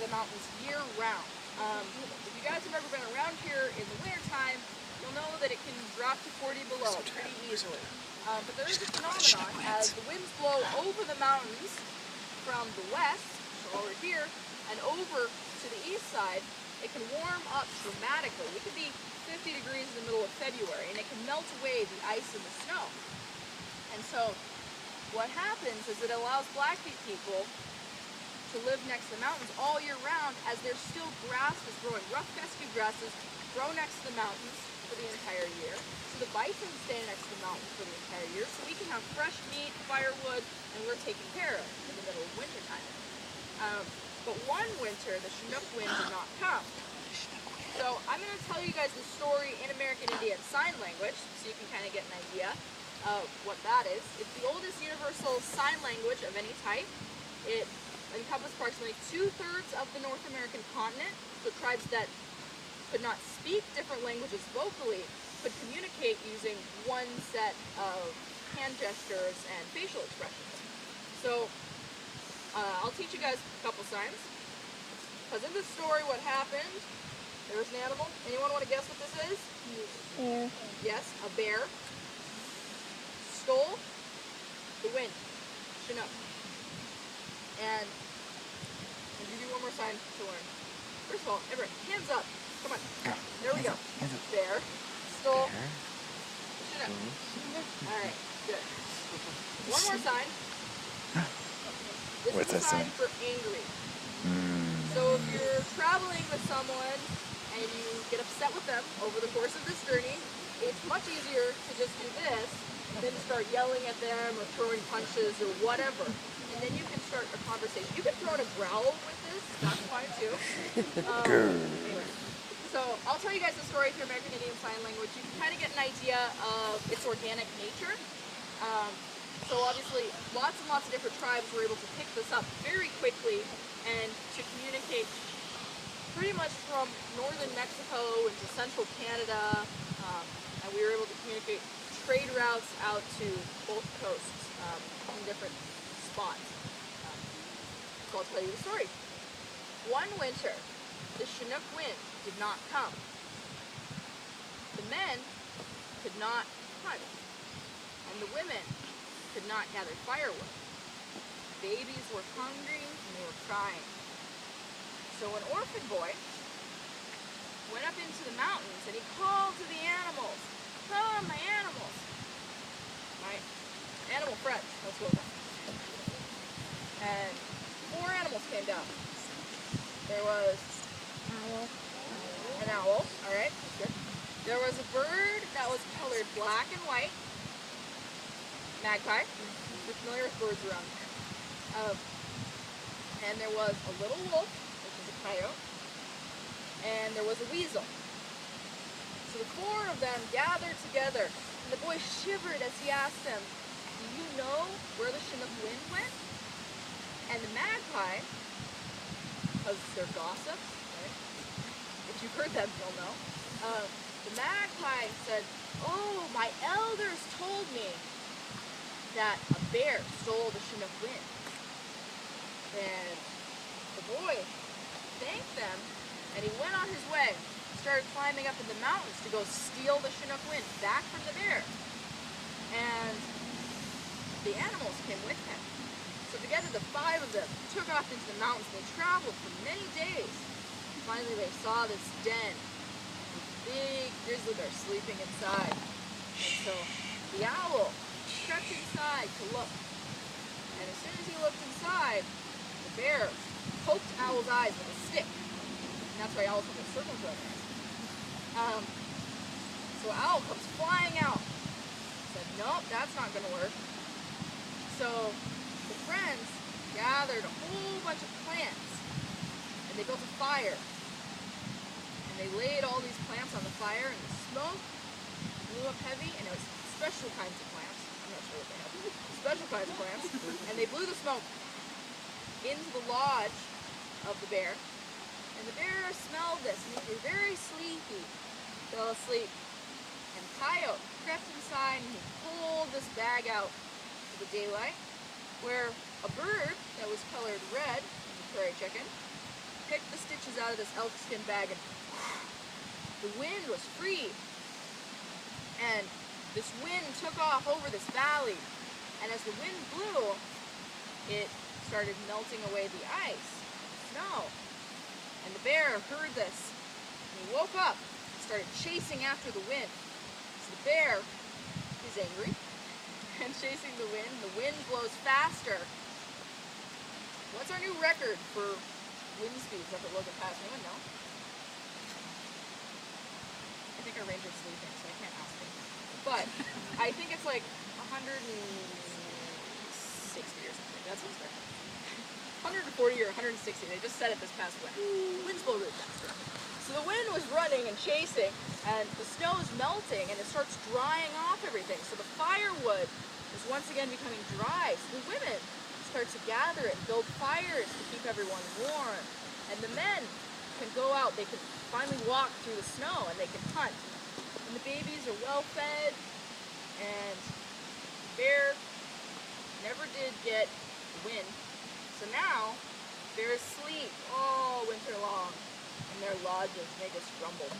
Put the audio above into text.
the mountains year-round. If you guys have ever been around here in the wintertime, you'll know that it can drop to 40 below pretty easily. But there is a phenomenon as the winds blow over the mountains from the west, so over here, and over to the east side, it can warm up dramatically. It could be 50 degrees in the middle of February, and it can melt away the ice and the snow. And so what happens is it allows Blackfeet people to live next to the mountains all year round as there's still grass that's growing. Rough fescue grasses grow next to the mountains for the entire year. So the bison stay next to the mountains for the entire year, so we can have fresh meat, firewood, and we're taken care of in the middle of winter time. But one winter, the chinook wind did not come. So I'm going to tell you guys the story in American Indian Sign Language, so you can kind of get an idea of what that is. It's the oldest universal sign language of any type. It encompasses approximately 2/3 of the North American continent. So tribes that could not speak different languages vocally could communicate using one set of hand gestures and facial expressions. So I'll teach you guys a couple signs. Because in this story, what happened, there was an animal. Anyone want to guess what this is? Bear. Yes, a bear. Stole the wind. Chinook. And I'll give you one more sign to learn. First of all, everyone, hands up. Come on. There we go. Bear. Stole. Chinook. Alright, good. One more sign. This What's is a that sign sign? for angry. So if you're traveling with someone and you get upset with them over the course of this journey, it's much easier to just do this than to start yelling at them or throwing punches or whatever. And then you can start a conversation. You can throw in a growl with this, that's fine too. So I'll tell you guys the story through American Indian Sign Language. You can kind of get an idea of its organic nature. So obviously, lots and lots of different tribes were able to pick this up very quickly and to communicate pretty much from northern Mexico into central Canada, and we were able to communicate trade routes out to both coasts in different spots. So I'll tell you the story. One winter, the Chinook wind did not come. The men could not hunt, and the women could not gather firewood. Babies were hungry and they were crying. So an orphan boy went up into the mountains and he called to the animals, "Come, my animals!" Right? Animal friends, let's go with that. And 4 animals came down. There was an owl, alright, that's good. There was a bird that was colored black and white. Magpie. You're familiar with birds around here. And there was a little wolf, which is a coyote, and there was a weasel. So the 4 of them gathered together, and the boy shivered as he asked them, "Do you know where the Chinook wind went?" And the magpie, because they're gossips, right? If you've heard them, you'll know. The magpie said, "Oh, my elders told me that a bear stole the Chinook wind." And the boy thanked them, and he went on his way, started climbing up in the mountains to go steal the Chinook wind back from the bear. And the animals came with him. So together the 5 of them took off into the mountains. They traveled for many days. Finally they saw this den with a big grizzly bear sleeping inside. And so the owl crept inside to look. And as soon as he looked inside, the bear poked Owl's eyes with a stick. And that's why owls have a circle around their eyes. So Owl comes flying out. Said, "Nope, that's not going to work." So the friends gathered a whole bunch of plants and they built a fire. And they laid all these plants on the fire and the smoke blew up heavy, and it was special kinds of plants. I'm not sure what they have. Special kinds of plants. And they blew the smoke into the lodge of the bear. And the bear smelled this and he grew very sleepy, fell asleep. And Coyote crept inside and he pulled this bag out to the daylight, where a bird that was colored red, the prairie chicken, picked the stitches out of this elkskin bag, and the wind was free. And this wind took off over this valley. And as the wind blew, it started melting away the ice, snow. And the bear heard this. And he woke up and started chasing after the wind. So the bear is angry and chasing the wind. The wind blows faster. What's our new record for wind speeds up at Logan Pass? Anyone know? I think our ranger's sleeping, so I can't ask him. But I think it's like 160 or something. That's what's there. 140 or 160. They just said it this past winter. Winds blow really fast. So the wind was running and chasing, and the snow is melting, and it starts drying off everything. So the firewood is once again becoming dry. So the women start to gather it and build fires to keep everyone warm. And the men can go out. They can finally walk through the snow, and they can hunt. And the babies are well fed, and the bear never did get the wind. So now, bears sleep all winter long, and their lodges make us grumble.